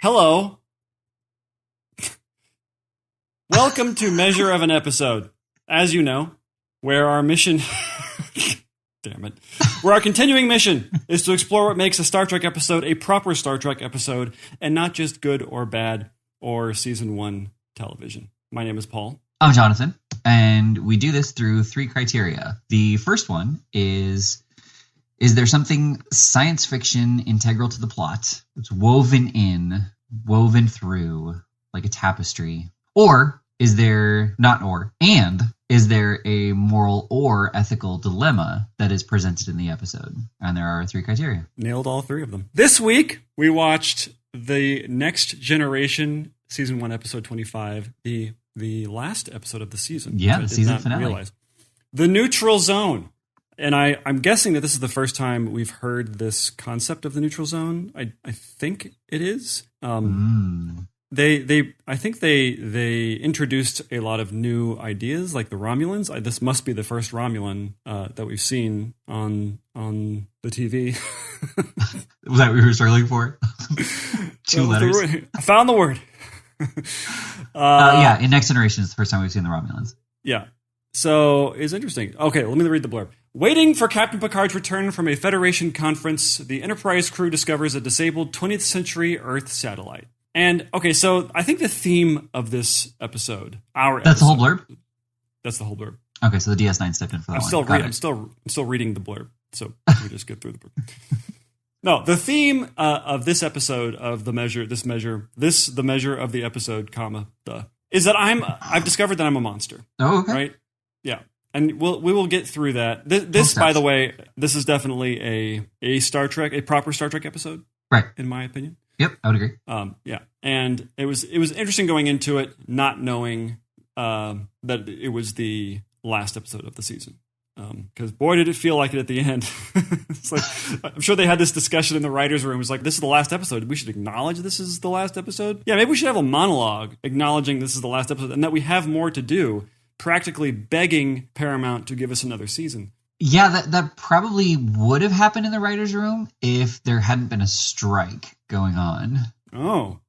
Hello. Welcome to Measure of an Episode. As you know, where our mission... Damn it. Where our continuing mission is to explore what makes a Star Trek episode a proper Star Trek episode and not just good or bad or season one television. My name is Paul. I'm Jonathan, and we do this through three criteria. The first one is there something science fiction integral to the plot? It's woven through like a tapestry. Or is there a moral or ethical dilemma that is presented in the episode? And there are three criteria. Nailed all three of them. This week, we watched the Next Generation Season 1, Episode 25, the last episode of the season. Yeah, the season finale. The Neutral Zone. And I'm guessing that this is the first time we've heard this concept of the neutral zone. I think it is. I think they introduced a lot of new ideas, like the Romulans. This must be the first Romulan that we've seen on the TV. Was that what we were struggling for? Two letters. I found the word. Yeah, in Next Generation is the first time we've seen the Romulans. Yeah. So it's interesting. Okay, let me read the blurb. Waiting for Captain Picard's return from a Federation conference, the Enterprise crew discovers a disabled 20th century Earth satellite. And, okay, so I think the theme of this episode, That's the whole blurb? That's the whole blurb. Okay, so the DS9 stepped in for that I'm still reading the blurb, so we just get through the blurb. No, the theme of this episode of The Measure of the episode, is that I've discovered that I'm a monster. Oh, okay. Right? Yeah. And we will get through that. This by the way, this is definitely a Star Trek, a proper Star Trek episode. Right. In my opinion. Yep, I would agree. Yeah. And it was interesting going into it, not knowing that it was the last episode of the season. Because boy, did it feel like it at the end. It's like, I'm sure they had this discussion in the writer's room. It was like, this is the last episode. We should acknowledge this is the last episode. Yeah, maybe we should have a monologue acknowledging this is the last episode and that we have more to do, practically begging Paramount to give us another season. Yeah, that probably would have happened in the writer's room if there hadn't been a strike going on. Oh.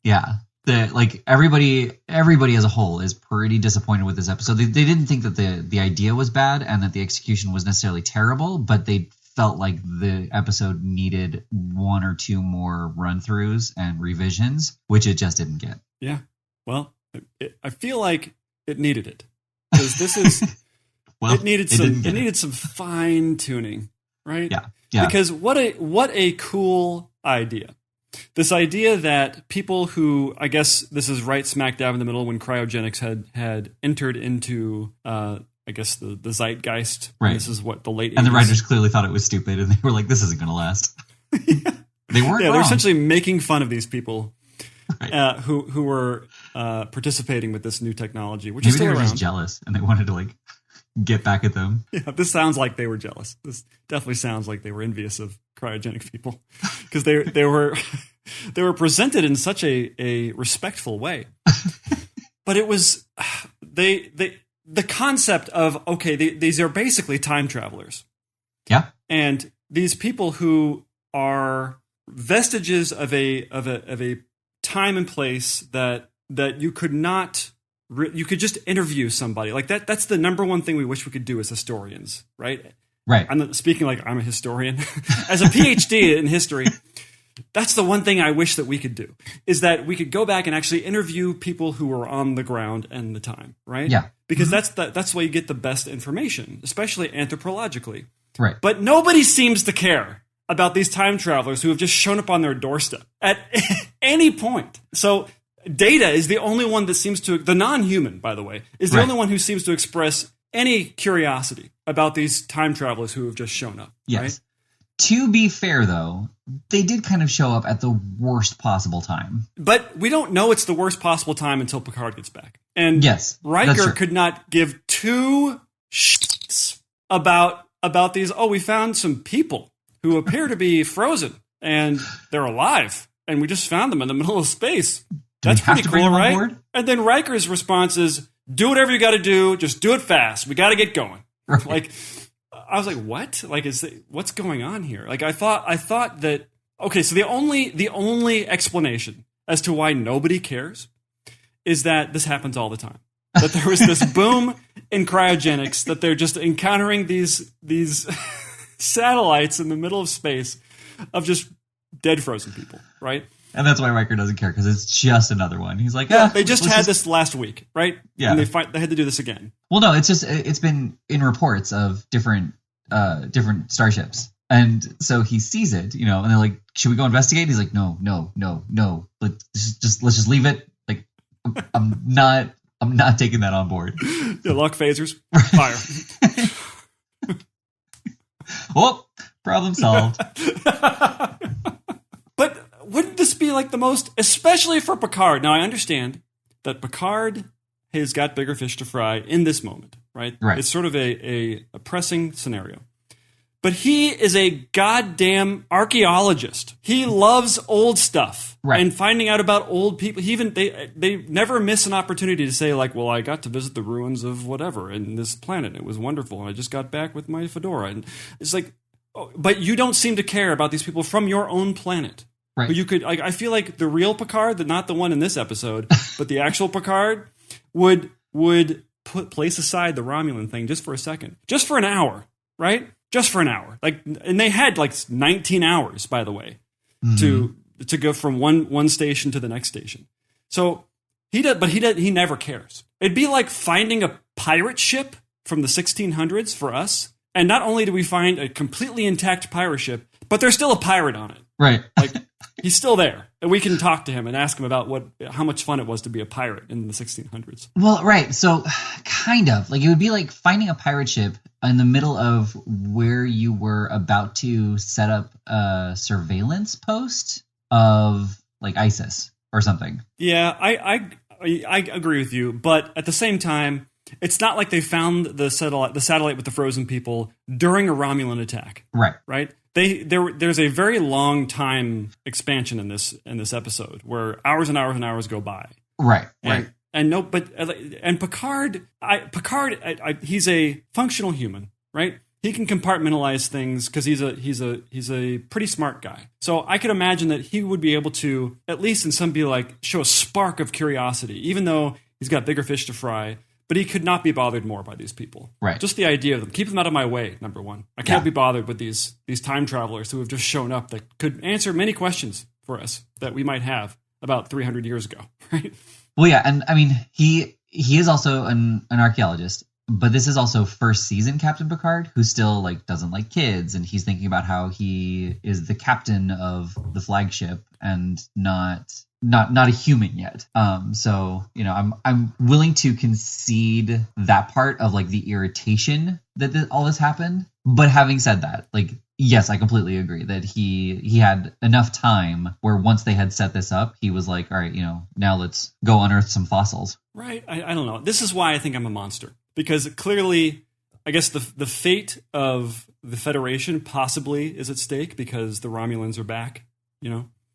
Yeah. Everybody as a whole is pretty disappointed with this episode. They didn't think that the idea was bad and that the execution was necessarily terrible, but they felt like the episode needed one or two more run-throughs and revisions, which it just didn't get. Yeah. Well, I feel like it needed it. Because this is... Well, it needed some fine tuning, right? Yeah. Because what a cool idea. This idea that people who, I guess this is right smack dab in the middle when cryogenics had entered into, I guess the zeitgeist. Right. This is what the late 80s. And the writers clearly thought it was stupid, and they were like, "This isn't going to last." Yeah. They weren't. Yeah, wrong. they're essentially making fun of these people. Right. Who were participating with this new technology, which Maybe is still they were around. just jealous, and they wanted to get back at them. Yeah, this sounds like they were jealous. This definitely sounds like they were envious of cryogenic people because they were presented in such a respectful way. But it was the concept of these are basically time travelers. Yeah, and these people who are vestiges of a time and place that you could not. You could just interview somebody like that. That's the number one thing we wish we could do as historians, right? Right. I'm not speaking like I'm a historian. As a PhD in history, that's the one thing I wish that we could do is that we could go back and actually interview people who were on the ground and the time, right? Yeah. Because that's the way you get the best information, especially anthropologically. Right. But nobody seems to care about these time travelers who have just shown up on their doorstep at any point. So Data is the only one that seems to, the non-human, by the way, is the only one who seems to express any curiosity about these time travelers who have just shown up. Yes. Right? To be fair, though, they did kind of show up at the worst possible time. But we don't know it's the worst possible time until Picard gets back. And yes, Riker could not give two shits about these. Oh, we found some people who appear to be frozen and they're alive. And we just found them in the middle of space. That's pretty cool, right? And then Riker's response is, do whatever you got to do. Just do it fast. We got to get going. Right. Like, I was like, what? Like, what's going on here? Like, I thought that, okay, so the only explanation as to why nobody cares is that this happens all the time. That there was this boom in cryogenics, that they're just encountering these satellites in the middle of space of just dead frozen people, right? And that's why Riker doesn't care, because it's just another one. He's like, they just had this last week, right? Yeah. And they had to do this again. Well, no, it's been in reports of different starships. And so he sees it, and they're like, should we go investigate? He's like, no. Let's just leave it. Like, I'm not taking that on board. Yeah, lock phasers, fire. Oh, problem solved. But wouldn't this be like the most, especially for Picard? Now, I understand that Picard has got bigger fish to fry in this moment, right? Right. It's sort of a pressing scenario. But he is a goddamn archaeologist. He loves old stuff, right, and finding out about old people. They never miss an opportunity to say, like, well, I got to visit the ruins of whatever in this planet. It was wonderful, and I just got back with my fedora. And it's like, but you don't seem to care about these people from your own planet. Right. But you could, I feel like the real Picard, not the one in this episode, but the actual Picard would place aside the Romulan thing just for a second, just for an hour, right? Just for an hour. Like, and they had like 19 hours, by the way, to go from one station to the next station. So he never cares. It'd be like finding a pirate ship from the 1600s for us. And not only do we find a completely intact pirate ship, but there's still a pirate on it. Right. Like, he's still there. And we can talk to him and ask him about how much fun it was to be a pirate in the 1600s. Well, right. So kind of like it would be like finding a pirate ship in the middle of where you were about to set up a surveillance post of like ISIS or something. Yeah, I agree with you. But at the same time, it's not like they found the satellite with the frozen people during a Romulan attack. Right. Right? There's a very long time expansion in this episode where hours and hours and hours go by. Right. And Picard, he's a functional human, right? He can compartmentalize things because he's a pretty smart guy. So I could imagine that he would be able to, at least in some, be like, show a spark of curiosity, even though he's got bigger fish to fry. But he could not be bothered more by these people. Right. Just the idea of them. Keep them out of my way, number one. I can't be bothered with these time travelers who have just shown up that could answer many questions for us that we might have about 300 years ago, right? Well, yeah, and I mean, he is also an archaeologist, but this is also first season Captain Picard, who still like doesn't like kids, and he's thinking about how he is the captain of the flagship and not a human yet. So I'm willing to concede that part of like the irritation that all this happened. But having said that, like, yes, I completely agree that he had enough time where once they had set this up, he was like, all right, now let's go unearth some fossils. Right. I don't know. This is why I think I'm a monster, because clearly, I guess the fate of the Federation possibly is at stake because the Romulans are back,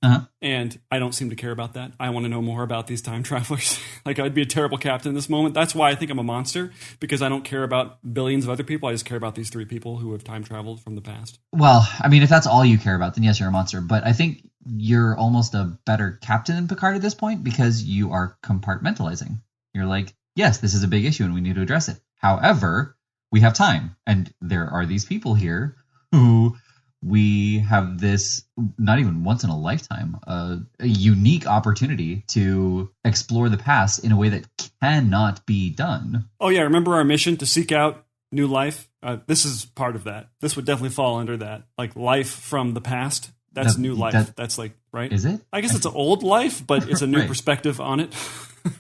Uh-huh. And I don't seem to care about that. I want to know more about these time travelers. Like, I'd be a terrible captain in this moment. That's why I think I'm a monster, because I don't care about billions of other people. I just care about these three people who have time traveled from the past. Well, I mean, if that's all you care about, then yes, you're a monster. But I think you're almost a better captain than Picard at this point because you are compartmentalizing. You're like, yes, this is a big issue and we need to address it. However, we have time. And there are these people here who... we have this, not even once in a lifetime, a unique opportunity to explore the past in a way that cannot be done. Oh, yeah. Remember our mission to seek out new life? This is part of that. This would definitely fall under that. Like life from the past. That's new life. That's like, right? Is it? I guess it's an old life, but it's a new right. perspective on it.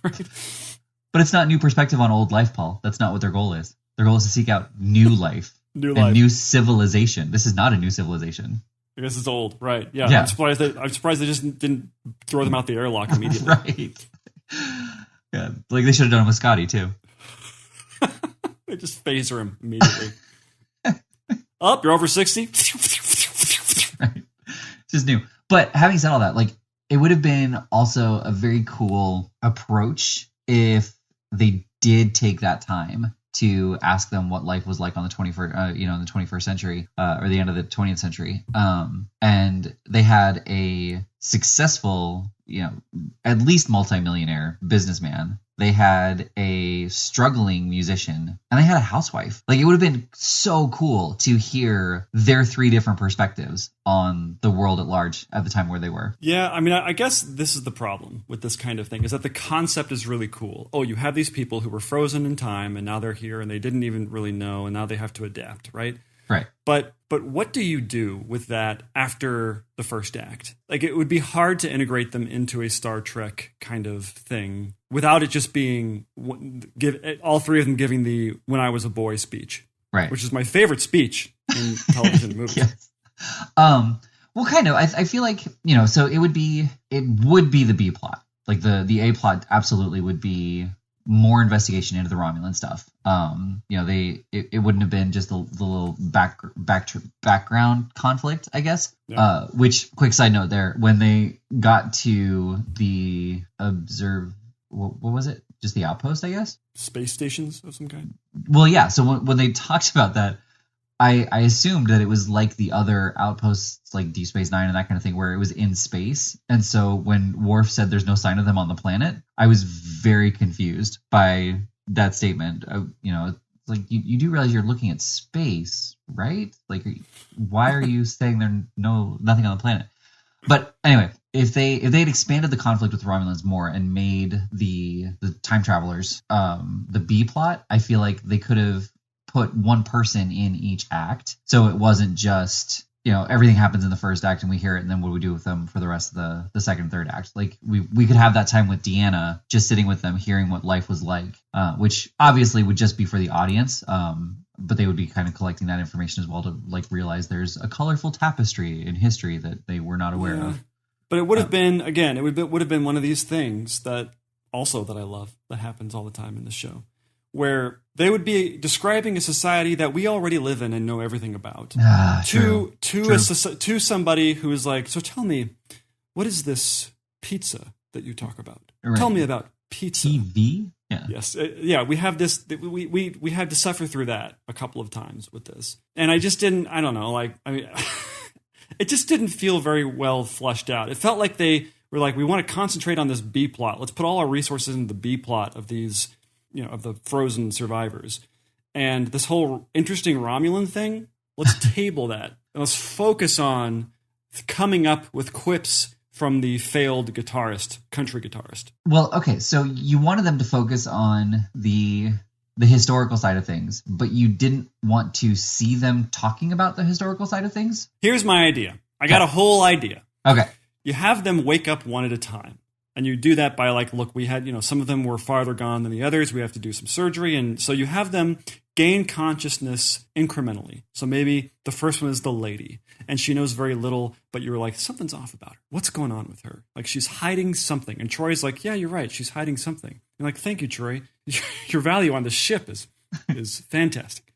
Right? But it's not new perspective on old life, Paul. That's not what their goal is. Their goal is to seek out new life. New civilization. This is not a new civilization. I guess it's old, right? Yeah. Yeah. I'm surprised they just didn't throw them out the airlock immediately. Right. Yeah, like they should have done it with Scotty too. They just phaser him immediately. Up, you're over 60. Right. Just new. But having said all that, like it would have been also a very cool approach if they did take that time to ask them what life was like on the 21st, in the 21st century, or the end of the 20th century. And they had a successful, at least multimillionaire businessman. They had a struggling musician, and they had a housewife. Like, it would have been so cool to hear their 3 different perspectives on the world at large at the time where they were. Yeah, I mean, I guess this is the problem with this kind of thing, is that the concept is really cool. Oh, you have these people who were frozen in time, and now they're here, and they didn't even really know, and now they have to adapt, right? Right. But what do you do with that after the first act? Like, it would be hard to integrate them into a Star Trek kind of thing without it just being all 3 of them giving the "when I was a boy" speech, right? Which is my favorite speech in television and movies. Yes. Well, kind of. I feel like, so it would be the B plot. Like the A plot absolutely would be more investigation into the Romulan stuff. It wouldn't have been just the little background conflict, I guess. Yeah. Which, quick side note there, when they got to the what was it? Just the outpost, I guess? Space stations of some kind? Well, yeah. So when they talked about that, I assumed that it was like the other outposts, like Deep Space Nine and that kind of thing, where it was in space. And so when Worf said there's no sign of them on the planet, I was very confused by that statement. It's like, you do realize you're looking at space, right? Like, why are you saying there's nothing on the planet? But anyway, if they had expanded the conflict with Romulans more and made the time travelers the B plot, I feel like they could have put one person in each act, so it wasn't just everything happens in the first act and we hear it, and then what do we do with them for the rest of the second and third act? Like, we could have that time with Deanna, just sitting with them, hearing what life was like, which obviously would just be for the audience, but they would be kind of collecting that information as well to like realize there's a colorful tapestry in history that they were not aware of. But it would have been, again, it would have been one of these things that I love, that happens all the time in the show, where they would be describing a society that we already live in and know everything about to somebody who is like, so tell me, what is this pizza that you talk about? Right. Tell me about pizza. TV? Yeah. Yes. We have this, we had to suffer through that a couple of times with this. And I just didn't, I don't know, it just didn't feel very well fleshed out. It felt like they were like, we want to concentrate on this B plot. Let's put all our resources into the B plot of these, of the frozen survivors. And this whole interesting Romulan thing, let's table that. And let's focus on coming up with quips from the failed country guitarist. Well, okay, so you wanted them to focus on the historical side of things, but you didn't want to see them talking about the historical side of things? Here's my idea. I got a whole idea. Okay. You have them wake up one at a time. And you do that by like, look, we had, some of them were farther gone than the others. We have to do some surgery. And so you have them gain consciousness incrementally. So maybe the first one is the lady and she knows very little, but you're like, something's off about her. What's going on with her? Like, she's hiding something. And Troy's like, yeah, you're right. She's hiding something. You're like, thank you, Troy. Your value on the ship is fantastic.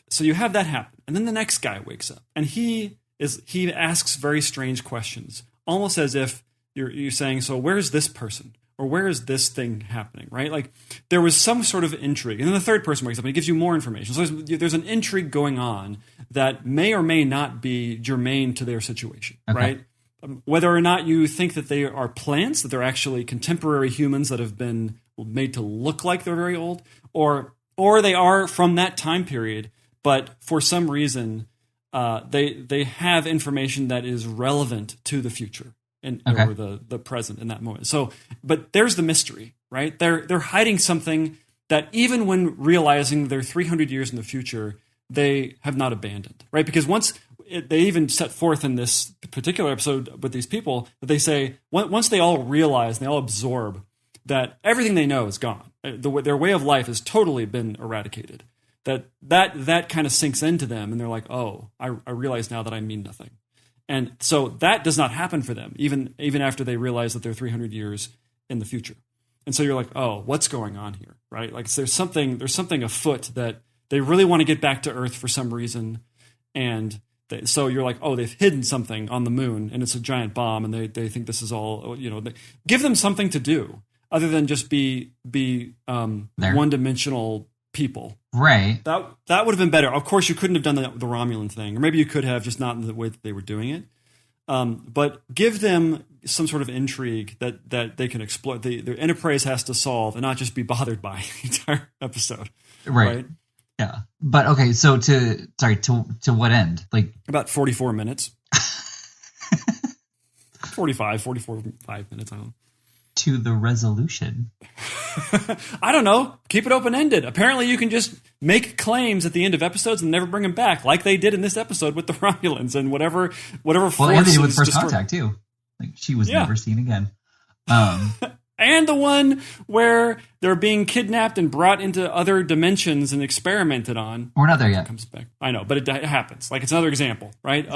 So you have that happen. And then the next guy wakes up and he asks very strange questions, almost as if you're saying, so where's this person? Or where is this thing happening, right? Like, there was some sort of intrigue. And then the third person wakes up and he gives you more information. So there's an intrigue going on that may or may not be germane to their situation, right? Whether or not you think that they are plants, that they're actually contemporary humans that have been made to look like they're very old, or they are from that time period, but for some reason they have information that is relevant to the future. Or the present in that moment. So, but there's the mystery, right? They're hiding something that even when realizing they're 300 years in the future, they have not abandoned, right? Because they even set forth in this particular episode with these people that they say, once they all realize, and they all absorb that everything they know is gone. Their way of life has totally been eradicated. That kind of sinks into them, and they're like, oh, I realize now that I mean nothing. And so that does not happen for them, even after they realize that they're 300 years in the future. And so you're like, oh, what's going on here, right? Like, there's something afoot that they really want to get back to Earth for some reason. And so you're like, oh, they've hidden something on the moon, and it's a giant bomb, and they think this is all, give them something to do other than just be one-dimensional people. Right. That would have been better. Of course, you couldn't have done the Romulan thing, or maybe you could have, just not in the way that they were doing it. But give them some sort of intrigue that they can exploit. The Enterprise has to solve and not just be bothered by the entire episode. Right. Yeah. But okay, so to what end? Like about 44 minutes. 45 minutes, I don't know. To the resolution. I don't know. Keep it open-ended. Apparently you can just make claims at the end of episodes and never bring them back, like they did in this episode with the Romulans and whatever force. Well, and they did with First Contact too. Like she was never seen again. And the one where they're being kidnapped and brought into other dimensions and experimented on. We're not there yet. Comes back. I know, but it happens. Like it's another example, right?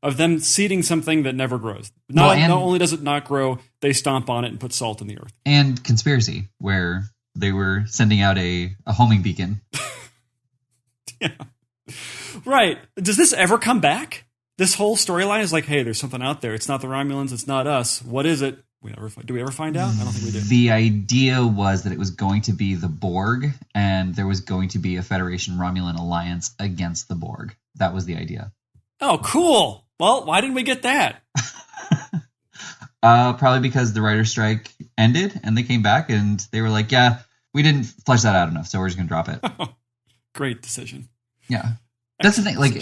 Of them seeding something that never grows. Not only does it not grow, they stomp on it and put salt in the earth. And Conspiracy, where they were sending out a homing beacon. Yeah. Right. Does this ever come back? This whole storyline is like, hey, there's something out there. It's not the Romulans. It's not us. What is it? Do we ever find out? I don't think we did. The idea was that it was going to be the Borg, and there was going to be a Federation Romulan alliance against the Borg. That was the idea. Oh, cool. Well, why didn't we get that? Probably because the writer's strike ended, and they came back, and they were like, yeah, we didn't flesh that out enough, so we're just going to drop it. Great decision. Yeah. That's the thing. Like,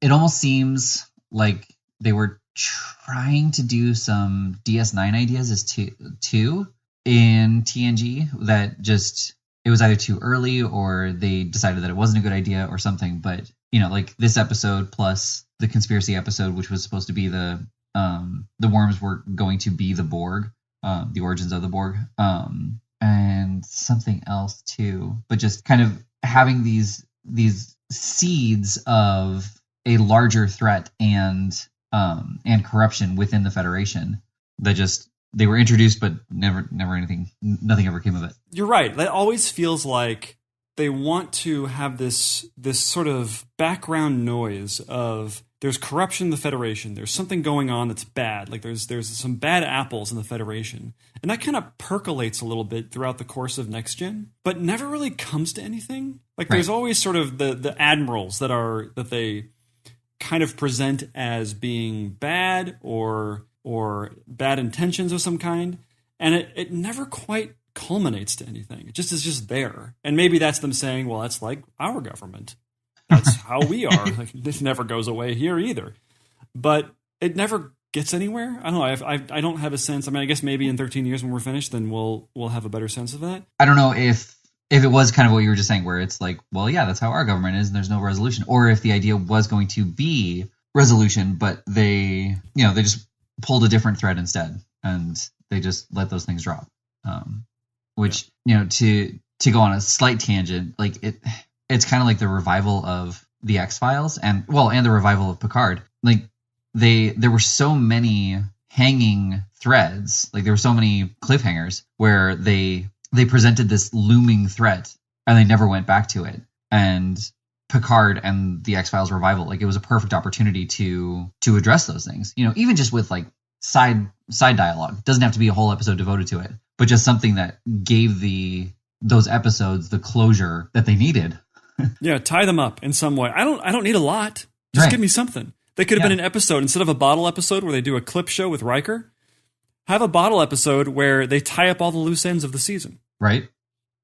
it almost seems like they were trying to do some DS9 ideas as too in TNG that just it was either too early or they decided that it wasn't a good idea or something. But like this episode plus the Conspiracy episode, which was supposed to be the worms were going to be the Borg, the origins of the Borg, and something else too. But just kind of having these seeds of a larger threat and corruption within the Federation that just they were introduced, but nothing ever came of it. You're right. That always feels like they want to have this sort of background noise of there's corruption in the Federation. There's something going on that's bad. Like there's some bad apples in the Federation. And that kind of percolates a little bit throughout the course of Next Gen, but never really comes to anything. Like there's always sort of the admirals that they kind of present as being bad or bad intentions of some kind. And it never quite culminates to anything. It just is just there. And maybe that's them saying, well, that's like our government. That's how we are. Like, this never goes away here either. But it never gets anywhere. I don't know. I don't have a sense. I mean, I guess maybe in 13 years when we're finished, then we'll have a better sense of that. I don't know if it was kind of what you were just saying, where it's like, well, yeah, that's how our government is, and there's no resolution. Or if the idea was going to be resolution, but they just pulled a different thread instead, and they just let those things drop. Which to go on a slight tangent, like it's kind of like the revival of the X-Files and the revival of Picard. Like there were so many hanging threads, like there were so many cliffhangers where they presented this looming threat and they never went back to it. And Picard and the X-Files revival, like it was a perfect opportunity to address those things. Even just with like side dialogue. Doesn't have to be a whole episode devoted to it, but just something that gave those episodes the closure that they needed. Yeah, tie them up in some way. I don't need a lot. Just give me something. They could have been an episode instead of a bottle episode where they do a clip show with Riker. Have a bottle episode where they tie up all the loose ends of the season. Right.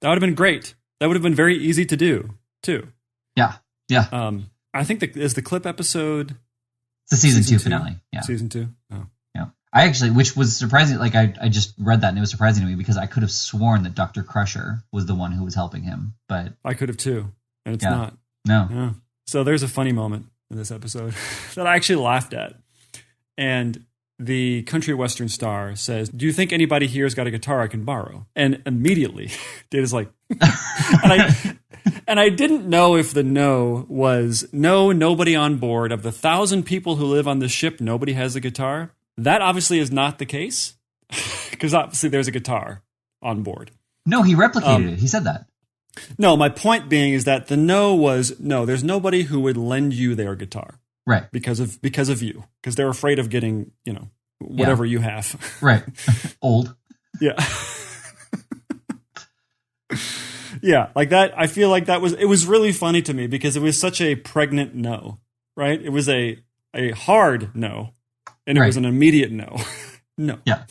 That would have been great. That would have been very easy to do too. Yeah. Yeah. I think is the clip episode. It's the season 2 finale. Yeah. Season 2. Oh. Yeah. I actually, which was surprising. Like I just read that and it was surprising to me because I could have sworn that Dr. Crusher was the one who was helping him, but I could have too. And it's not. No. Yeah. So there's a funny moment in this episode that I actually laughed at. And the country western star says, "Do you think anybody here has got a guitar I can borrow?" And immediately Data's like, and I didn't know if the no was no, nobody on board. Of the 1,000 people who live on this ship, nobody has a guitar. That obviously is not the case because obviously there's a guitar on board. No, he replicated it. He said that. No, my point being is that the no was no. There's nobody who would lend you their guitar, right? Because of you, because they're afraid of getting whatever you have, right? Old, yeah, yeah, like that. I feel like it was really funny to me because it was such a pregnant no, right? It was a hard no, and it was an immediate no, No. Yeah.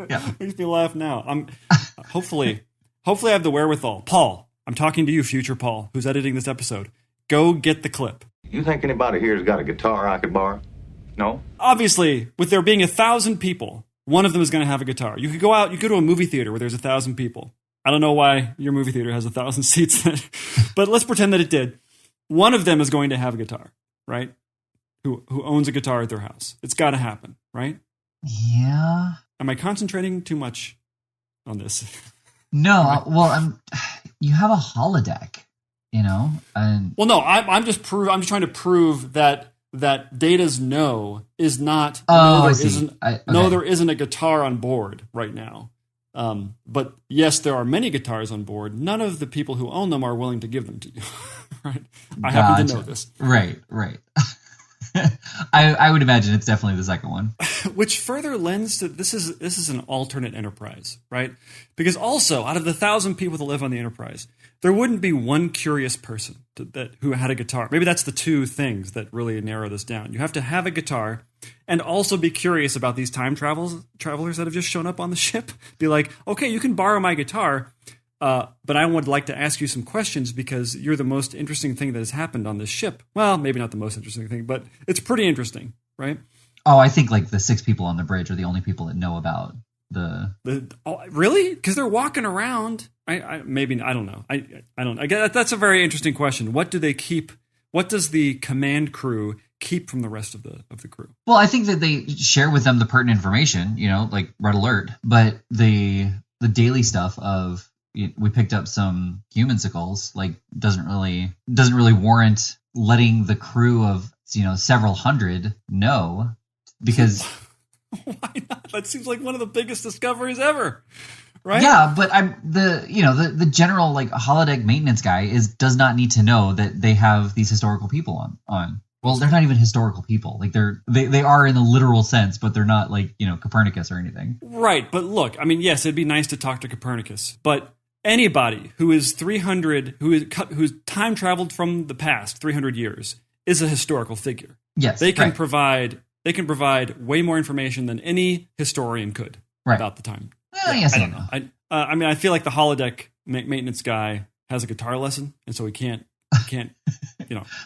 Yeah. Makes me laugh now. Hopefully I have the wherewithal. Paul, I'm talking to you, future Paul, who's editing this episode. Go get the clip. You think anybody here's got a guitar I could borrow? No? Obviously, with there being 1,000 people, one of them is going to have a guitar. You could go to a movie theater where there's 1,000 people. I don't know why your movie theater has 1,000 seats, but let's pretend that it did. One of them is going to have a guitar, right? Who owns a guitar at their house. It's got to happen, right? Yeah. Am I concentrating too much on this? No. Well, you have a holodeck, and well, no. I'm just trying to prove that Data's no is not. Oh, there I see. isn't. Okay. No, there isn't a guitar on board right now. But yes, there are many guitars on board. None of the people who own them are willing to give them to you. Right? I happen to know this. Right. I would imagine it's definitely the second one. Which further lends to this is an alternate Enterprise, right? Because also, out of the 1,000 people that live on the Enterprise, there wouldn't be one curious person who had a guitar. Maybe that's the two things that really narrow this down. You have to have a guitar and also be curious about these time travelers that have just shown up on the ship. Be like, okay, you can borrow my guitar, but I would like to ask you some questions because you're the most interesting thing that has happened on this ship. Well, maybe not the most interesting thing, but it's pretty interesting, right? Oh, I think like the 6 people on the bridge are the only people that know about really? Because they're walking around. I don't know. I don't. I guess that's a very interesting question. What do they keep? What does the command crew keep from the rest of the crew? Well, I think that they share with them the pertinent information, like Red Alert, but the daily stuff of we picked up some humansicles doesn't really warrant letting the crew of several hundred know, because why not? That seems like one of the biggest discoveries ever, right? Yeah, but the general holodeck maintenance guy does not need to know that they have these historical people on. Well, they're not even historical people. They are in the literal sense, but they're not Copernicus or anything. Right, but look, I mean, yes, it'd be nice to talk to Copernicus, but anybody who is 300, who's time traveled from the past 300 years is a historical figure. Yes, they can right. provide way more information than any historian could about the time. Yes, I don't know. I mean, I feel like the holodeck maintenance guy has a guitar lesson, and so he can't.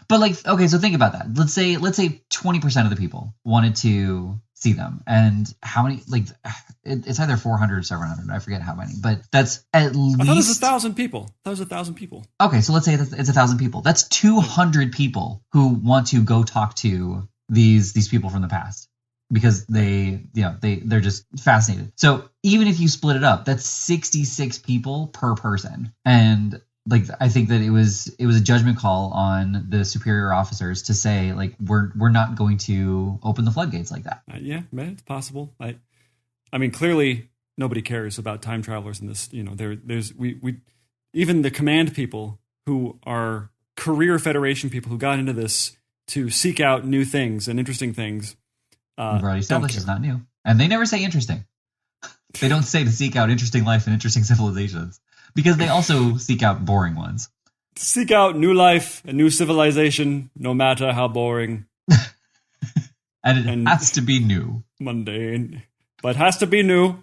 But okay, so think about that. Let's say 20% of the people wanted to see them, and how many? It's either 400 or 700. I forget how many, but that's at least. I thought it was 1,000 people. That was 1,000 people. Okay, so let's say it's 1,000 people. That's 200 people who want to go talk to these people from the past because they're just fascinated. So even if you split it up, that's 66 people per person, and I think that it was a judgment call on the superior officers to say we're not going to open the floodgates like that. Yeah, it's possible. I mean, clearly nobody cares about time travelers in this. There's we even the command people who are career Federation people who got into this to seek out new things and interesting things. We've already established it's not new, and they never say interesting. They don't say to seek out interesting life and interesting civilizations. Because they also seek out boring ones. Seek out new life and new civilization, no matter how boring. and it has to be new. Mundane. But it has to be new.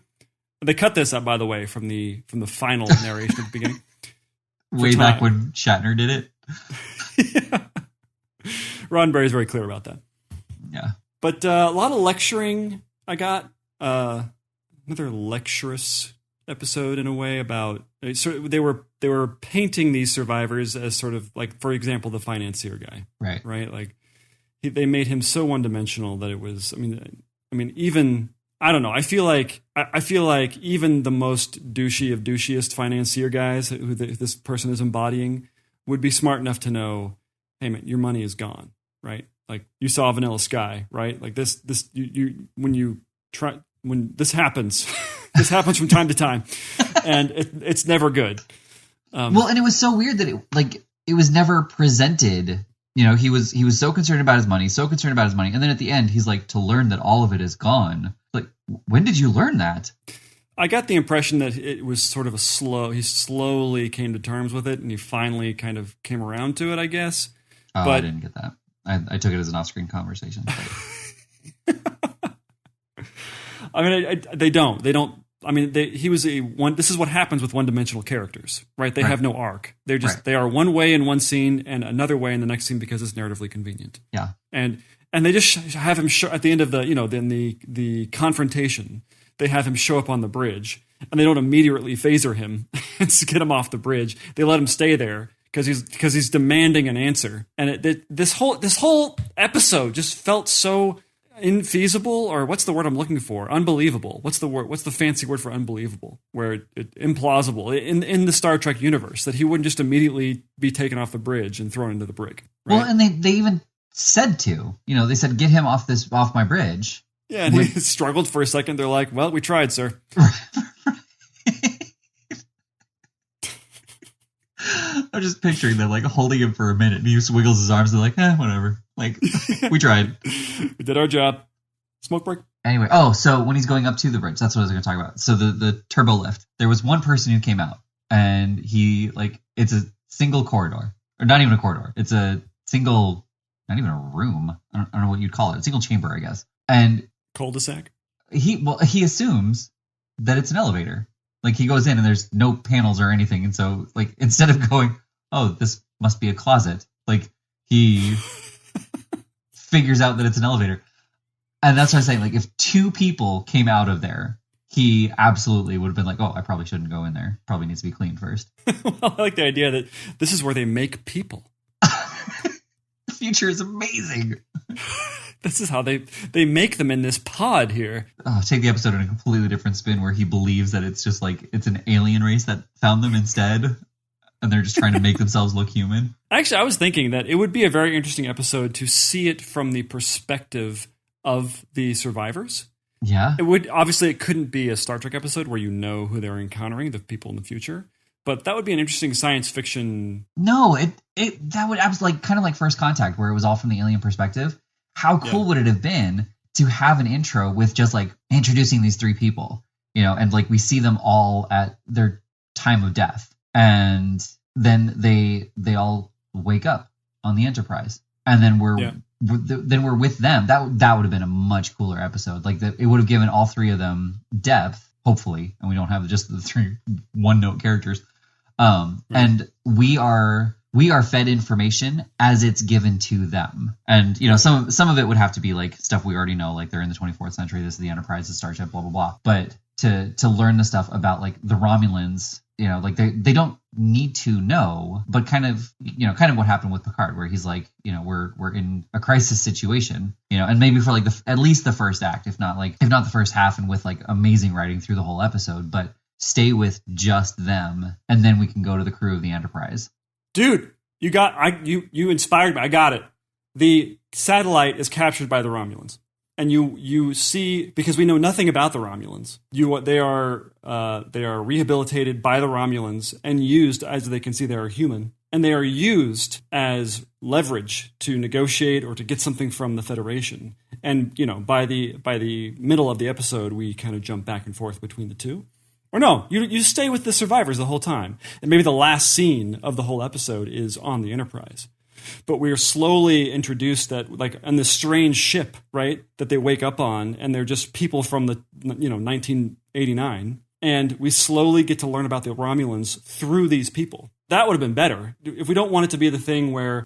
They cut this up, by the way, from the final narration at the beginning. Way back when Shatner did it. Yeah. Roddenberry's very clear about that. Yeah. But a lot of lecturing I got. Another lecturous episode in a way about they were painting these survivors as sort of for example, the financier guy, right? They made him so one-dimensional that it was. I mean, even I don't know. I feel like even the most douchey of douchiest financier guys who this person is embodying would be smart enough to know, hey man, your money is gone, right? You saw Vanilla Sky, right? When this happens. This happens from time to time, and it's never good. And it was so weird that it was never presented. He was so concerned about his money, and then at the end, he's to learn that all of it is gone. When did you learn that? I got the impression that it was sort of he slowly came to terms with it, and he finally kind of came around to it, I guess. Oh, but I didn't get that. I took it as an off-screen conversation. I mean, they don't. I mean, he was a one. This is what happens with one-dimensional characters, right? They have no arc. They're just they are one way in one scene and another way in the next scene because it's narratively convenient. Yeah, and they just have him show at the end of the then the confrontation. They have him show up on the bridge, and they don't immediately phaser him and get him off the bridge. They let him stay there because he's demanding an answer. And this whole episode just felt so infeasible, or what's the word I'm looking for? Unbelievable. What's the fancy word for unbelievable? Where implausible in the Star Trek universe that he wouldn't just immediately be taken off the bridge and thrown into the brig. Right? Well, and they even said they said, get him off my bridge. Yeah, and he struggled for a second. They're like, well, we tried, sir. I'm just picturing them like holding him for a minute, and he just wiggles his arms. And they're like, whatever. Like, we tried. We did our job. Smoke break. Anyway, so when he's going up to the bridge, that's what I was going to talk about. So the turbo lift, there was one person who came out, and he it's a single corridor, or not even a corridor. It's a single, not even a room. I don't know what you'd call it. A single chamber, I guess. And cul-de-sac. He assumes that it's an elevator. Like, he goes in and there's no panels or anything. And so, like, instead of going, oh, this must be a closet, like, he figures out that it's an elevator. And that's what I'm saying. Like, if two people came out of there, he absolutely would have been like, oh, I probably shouldn't go in there. Probably needs to be cleaned first. Well, I like the idea that this is where they make people. The future is amazing. This is how they make them in this pod here. Oh, take the episode in a completely different spin where he believes that it's just like it's an alien race that found them instead, and they're just trying to make themselves look human. Actually, I was thinking that it would be a very interesting episode to see it from the perspective of the survivors. Yeah. It couldn't be a Star Trek episode where you know who they're encountering, the people in the future. But that would be an interesting science fiction. No, I was like kind of like First Contact, where it was all from the alien perspective. How cool would it have been to have an intro with just like introducing these three people, and like we see them all at their time of death, and then they all wake up on the Enterprise, and then we're with them. That would have been a much cooler episode. Like it would have given all three of them depth, hopefully, and we don't have just the three one-note characters. And we are fed information as it's given to them. And, some of it would have to be like stuff we already know, like they're in the 24th century, this is the Enterprise, the Starship, blah, blah, blah. But to learn the stuff about like the Romulans, like they don't need to know, but kind of what happened with Picard, where he's like, we're in a crisis situation, and maybe for like at least the first act, if not the first half, and with like amazing writing through the whole episode, but stay with just them, and then we can go to the crew of the Enterprise. Dude, you inspired me. I got it. The satellite is captured by the Romulans, and you see, because we know nothing about the Romulans. They are rehabilitated by the Romulans and used, as they can see, they are human, and they are used as leverage to negotiate or to get something from the Federation. And by the middle of the episode, we kind of jump back and forth between the two. Or no, you stay with the survivors the whole time. And maybe the last scene of the whole episode is on the Enterprise. But we are slowly introduced that, like, on this strange ship, right, that they wake up on, and they're just people from the 1989. And we slowly get to learn about the Romulans through these people. That would have been better. If we don't want it to be the thing where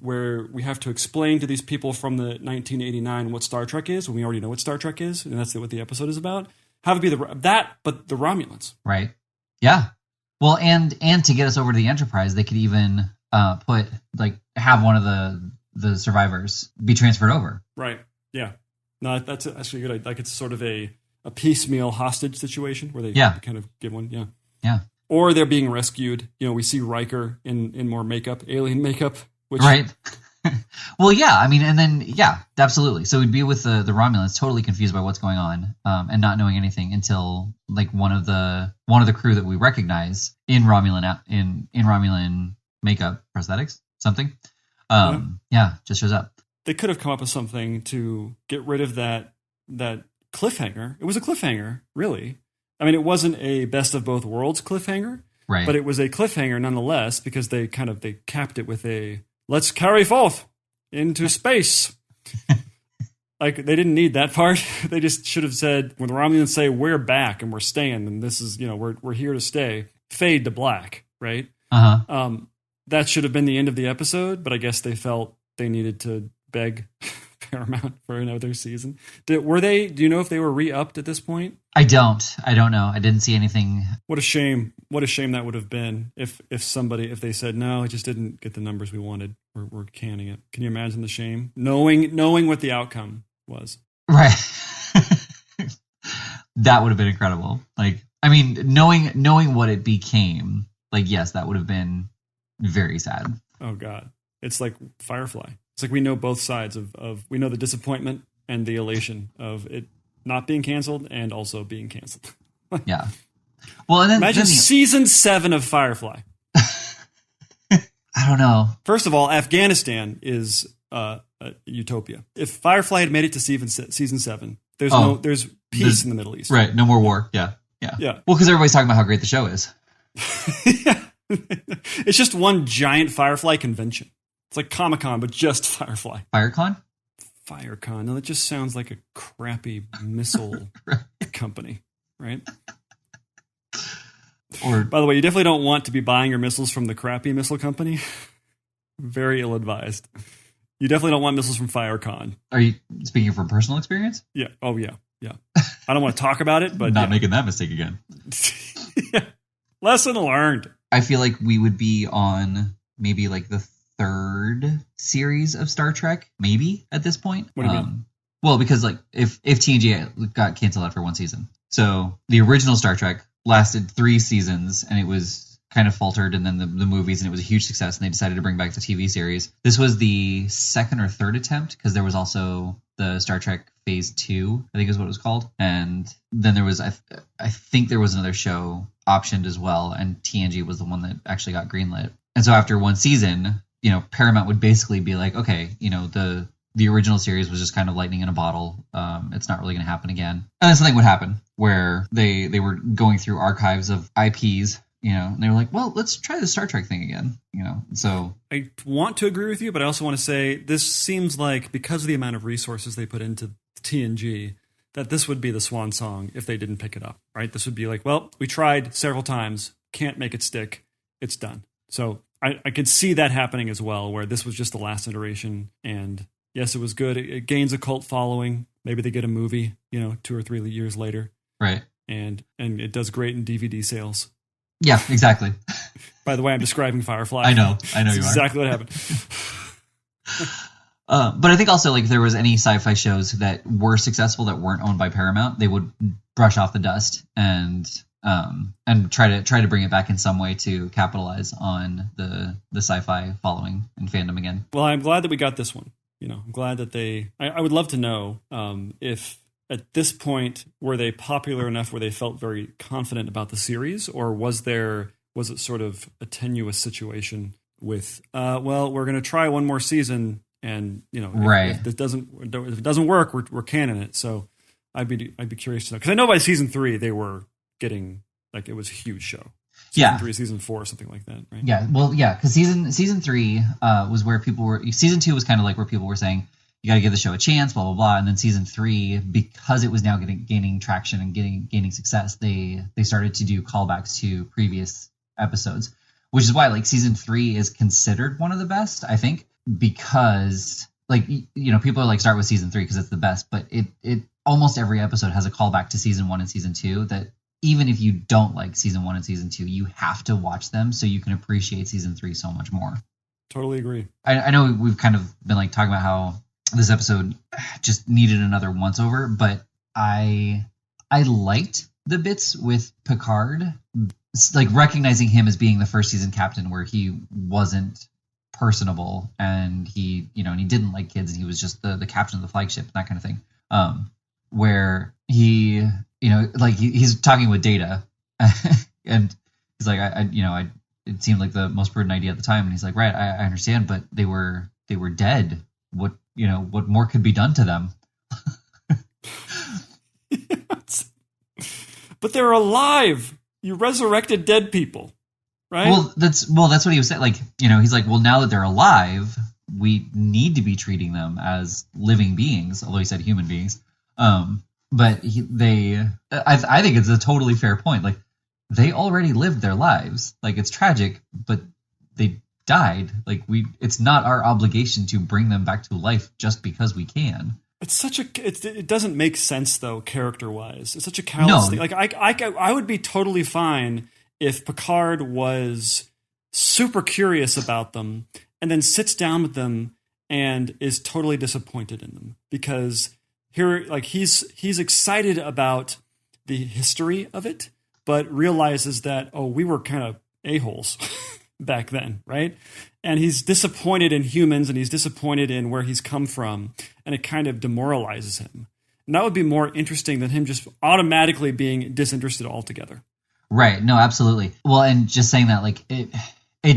we have to explain to these people from the 1989 what Star Trek is, when we already know what Star Trek is, and that's what the episode is about. Have it be but the Romulans. Right. Yeah. Well, and to get us over to the Enterprise, they could even have one of the survivors be transferred over. Right. Yeah. No, that's actually good. Like, it's sort of a piecemeal hostage situation where they kind of give one. Yeah. Yeah. Or they're being rescued. We see Riker in more makeup, alien makeup. Which, right. Well, yeah, I mean, and then, yeah, absolutely. So we'd be with the Romulans, totally confused by what's going on, and not knowing anything until like one of the crew that we recognize in Romulan makeup, prosthetics, something. Just shows up. They could have come up with something to get rid of that cliffhanger. It was a cliffhanger, really. I mean, it wasn't a best of both worlds cliffhanger, right? But it was a cliffhanger nonetheless, because they capped it with a "let's carry forth into space." Like, they didn't need that part. They just should have said, when the Romulans say, we're back and we're staying, and this is, we're here to stay, fade to black, right? Uh-huh. That should have been the end of the episode, but I guess they felt they needed to beg Paramount for another season. Do you know if they were re-upped at this point? I don't know. I didn't see anything. What a shame that would have been if they said, no, it just didn't get the numbers we wanted. We're canning it. Can you imagine the shame? Knowing what the outcome was. Right. That would have been incredible. Like, I mean, knowing what it became, like, yes, that would have been very sad. Oh God. It's like Firefly. It's like we know both sides of we know the disappointment and the elation of it not being canceled and also being canceled. Yeah. Well, and then imagine season 7 of Firefly. I don't know. First of all, Afghanistan is utopia. If Firefly had made it to season 7, there's peace in the Middle East. Right. No more war. Yeah. Well, because everybody's talking about how great the show is. Yeah. It's just one giant Firefly convention. It's like Comic-Con, but just Firefly. FireCon? FireCon. No, that just sounds like a crappy missile company, right? Or, by the way, you definitely don't want to be buying your missiles from the crappy missile company. Very ill-advised. You definitely don't want missiles from FireCon. Are you speaking from personal experience? Yeah. Oh, yeah. I don't want to talk about it, but not making that mistake again. Yeah. Lesson learned. I feel like we would be on maybe like the 3rd series of Star Trek, maybe at this point. What do you mean? Well, because like if TNG got canceled after 1 season, so the original Star Trek lasted 3 seasons and it was kind of faltered, and then the movies, and it was a huge success, and they decided to bring back the TV series. This was the 2nd or 3rd attempt, because there was also the Star Trek Phase 2, I think is what it was called, and then there was I think there was another show optioned as well, and TNG was the one that actually got greenlit. And so after 1 season, Paramount would basically be like, okay, the original series was just kind of lightning in a bottle. It's not really going to happen again. And then something would happen where they were going through archives of IPs, and they were like, well, let's try the Star Trek thing again, So I want to agree with you, but I also want to say this seems like, because of the amount of resources they put into TNG, that this would be the swan song if they didn't pick it up, right? This would be like, well, we tried several times, can't make it stick, it's done. So I could see that happening as well, where this was just the last iteration, and yes, it was good. It gains a cult following. Maybe they get a movie, 2 or 3 years later. Right. And it does great in DVD sales. Yeah, exactly. By the way, I'm describing Firefly. I know you are. Exactly what happened. But I think also, like, if there was any sci-fi shows that were successful that weren't owned by Paramount, they would brush off the dust and try to bring it back in some way to capitalize on the sci-fi following and fandom again. Well, I'm glad that we got this one. I'm glad that I would love to know if at this point were they popular enough where they felt very confident about the series, or was it sort of a tenuous situation with well, we're going to try one more season, and if it doesn't work, we're canning it. So I'd be curious to know, because I know by season 3 they were getting, like, it was a huge show. Season 3, season 4, something like that, right? Yeah, well, yeah, because season 3 was where people were. Season 2 was kind of like where people were saying, you got to give the show a chance, blah blah blah. And then season 3, because it was now gaining traction and gaining success, they started to do callbacks to previous episodes, which is why, like, season 3 is considered one of the best, I think, because, like, people are like, start with season 3 because it's the best, but it almost every episode has a callback to season 1 and season 2 that, even if you don't like season 1 and season 2, you have to watch them so you can appreciate season 3 so much more. Totally agree. I know we've kind of been, like, talking about how this episode just needed another once over, but I liked the bits with Picard, like, recognizing him as being the first season captain, where he wasn't personable and he didn't like kids, and he was just the captain of the flagship, that kind of thing. Where he, like, he's talking with Data, and he's like, it seemed like the most prudent idea at the time, and he's like, right, I understand, but they were dead. What more could be done to them? But they're alive. You resurrected dead people, right? Well, that's what he was saying. Like, he's like, well, now that they're alive, we need to be treating them as living beings, although he said human beings. But I think it's a totally fair point. Like, they already lived their lives. Like, it's tragic, but they died. Like, it's not our obligation to bring them back to life just because we can. It doesn't make sense though, character wise. It's such a callous thing. Like, I would be totally fine if Picard was super curious about them and then sits down with them and is totally disappointed in them, because here, like, he's excited about the history of it, but realizes that, we were kind of a-holes back then, right? And he's disappointed in humans, and he's disappointed in where he's come from, and it kind of demoralizes him. And that would be more interesting than him just automatically being disinterested altogether. Right. No, absolutely. Well, and just saying that, like, it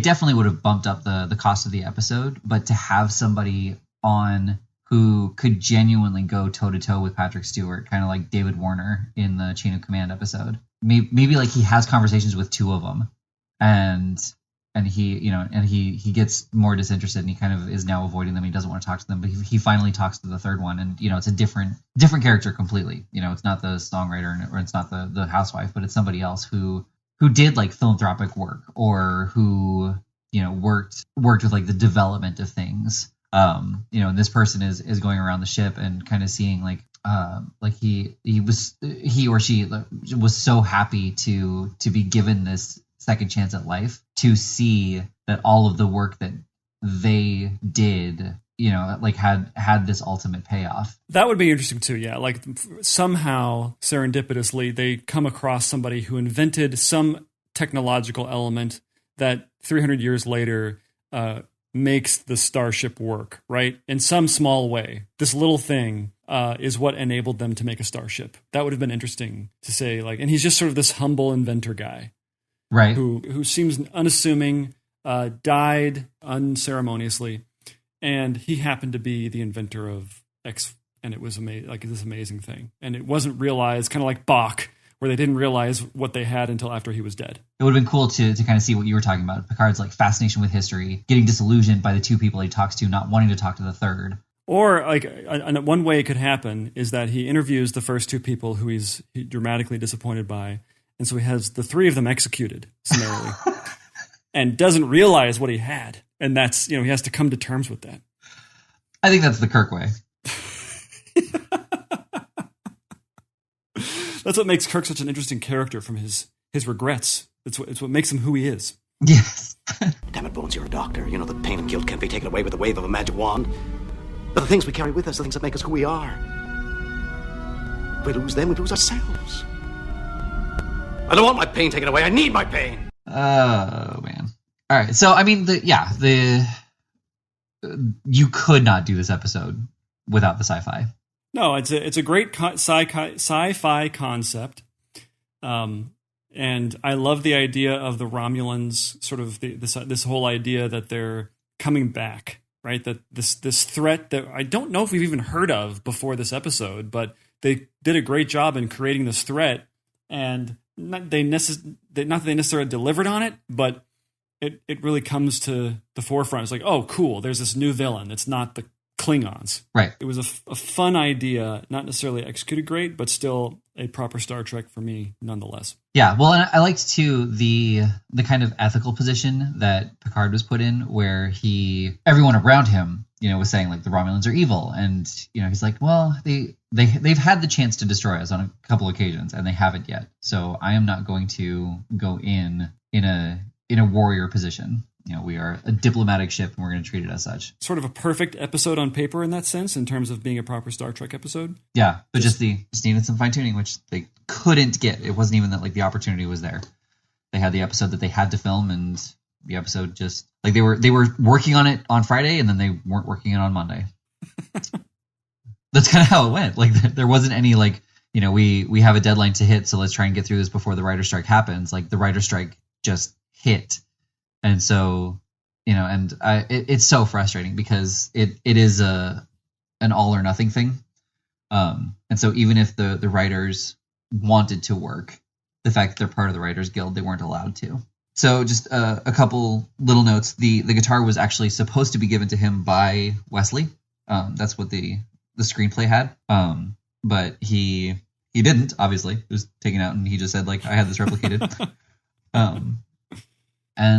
definitely would have bumped up the cost of the episode, but to have somebody on who could genuinely go toe-to-toe with Patrick Stewart, kind of like David Warner in the Chain of Command episode. Maybe like he has conversations with two of them, and he gets more disinterested, and he kind of is now avoiding them. He doesn't want to talk to them, but he finally talks to the third one, and it's a different character completely. It's not the songwriter, or it's not the housewife, but it's somebody else who did like philanthropic work, or who worked with like the development of things. And this person is going around the ship and kind of seeing like he or she was so happy to be given this second chance at life, to see that all of the work that they did, like had this ultimate payoff. That would be interesting too. Yeah. Like, somehow serendipitously they come across somebody who invented some technological element that 300 years later, makes the starship work, right? In some small way. This little thing is what enabled them to make a starship. That would have been interesting to say, like, and he's just sort of this humble inventor guy. Right. Who seems unassuming, died unceremoniously, and he happened to be the inventor of X, and it was like this amazing thing. And it wasn't realized, kind of like Bach, where they didn't realize what they had until after he was dead. It would have been cool to kind of see what you were talking about. Picard's like fascination with history, getting disillusioned by the two people he talks to, not wanting to talk to the third. Or like one way it could happen is that he interviews the first two people who he's dramatically disappointed by. And so he has the three of them executed summarily and doesn't realize what he had. And that's, he has to come to terms with that. I think that's the Kirk way. That's what makes Kirk such an interesting character, from his regrets. It's what makes him who he is. Yes. Damn it, Bones, you're a doctor. You know that pain and guilt can't be taken away with the wave of a magic wand. But the things we carry with us, the things that make us who we are. If we lose them, we lose ourselves. I don't want my pain taken away. I need my pain. Oh, man. All right. So, I mean, you could not do this episode without the sci-fi. No, it's a great sci-fi concept, and I love the idea of the Romulans. Sort of this whole idea that they're coming back, right? That this threat that I don't know if we've even heard of before this episode, but they did a great job in creating this threat, and not that they necessarily delivered on it, but it really comes to the forefront. It's like, oh, cool, there's this new villain. It's not the Klingons. Right. It was a fun idea, not necessarily executed great, but still a proper Star Trek for me nonetheless. Yeah, well, and I liked too the kind of ethical position that Picard was put in, where everyone around him, was saying like the Romulans are evil, and he's like, well, they've had the chance to destroy us on a couple occasions, and they haven't yet. So I am not going to go in a warrior position. We are a diplomatic ship, and we're going to treat it as such. Sort of a perfect episode on paper in that sense, in terms of being a proper Star Trek episode. Yeah, but just needed some fine tuning, which they couldn't get. It wasn't even that like the opportunity was there. They had the episode that they had to film, and the episode just like they were working on it on Friday, and then they weren't working it on Monday. That's kind of how it went. Like there wasn't any like we have a deadline to hit, so let's try and get through this before the writer's strike happens. Like the writer's strike just hit. And so, it's so frustrating because it is an all or nothing thing. And so even if the writers wanted to work, the fact that they're part of the Writers Guild, they weren't allowed to. So just a couple little notes. The guitar was actually supposed to be given to him by Wesley. That's what the screenplay had. But he didn't, obviously. It was taken out, and he just said, like, I had this replicated. And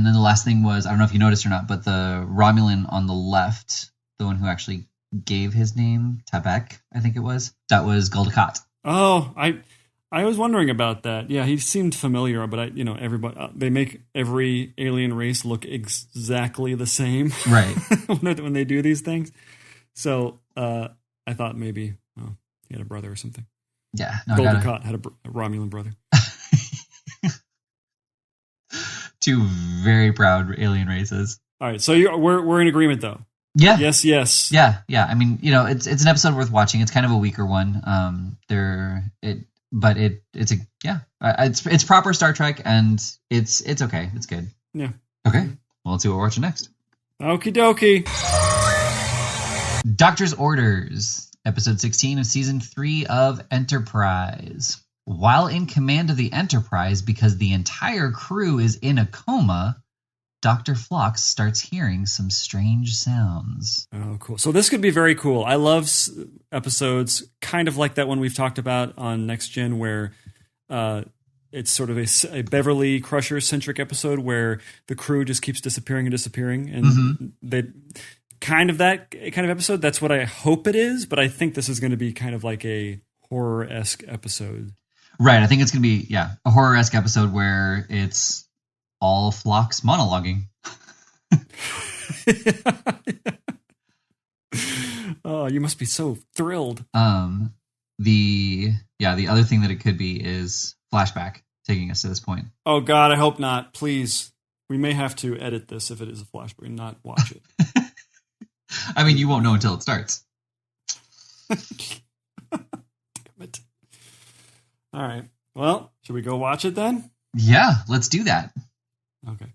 then the last thing was, I don't know if you noticed or not, but the Romulan on the left, the one who actually gave his name, Tabek, I think it was, that was Gul Dukat. Oh, I was wondering about that. Yeah, he seemed familiar, but everybody they make every alien race look exactly the same, right? when they do these things. So I thought maybe he had a brother or something. Yeah, no, Gul Dukat had a Romulan brother. Two very proud alien races. All right, so we're in agreement though. Yeah. Yes. Yeah. I mean, it's an episode worth watching. It's kind of a weaker one. It's proper Star Trek, and it's okay. It's good. Yeah. Okay. Well, let's see what we're watching next. Okie dokie. Doctor's Orders, episode 16 of season 3 of Enterprise. While in command of the Enterprise, because the entire crew is in a coma, Dr. Phlox starts hearing some strange sounds. Oh, cool. So this could be very cool. I love episodes kind of like that one we've talked about on Next Gen, where it's sort of a Beverly Crusher-centric episode where the crew just keeps disappearing. And they kind of episode. That's what I hope it is, but I think this is going to be kind of like a horror-esque episode. Right. I think it's going to be, a horror-esque episode where it's all Phlox monologuing. Oh, you must be so thrilled. The other thing that it could be is flashback taking us to this point. Oh God, I hope not. Please. We may have to edit this if it is a flashback and not watch it. I mean, you won't know until it starts. Damn it. All right. Well, should we go watch it then? Yeah, let's do that. Okay.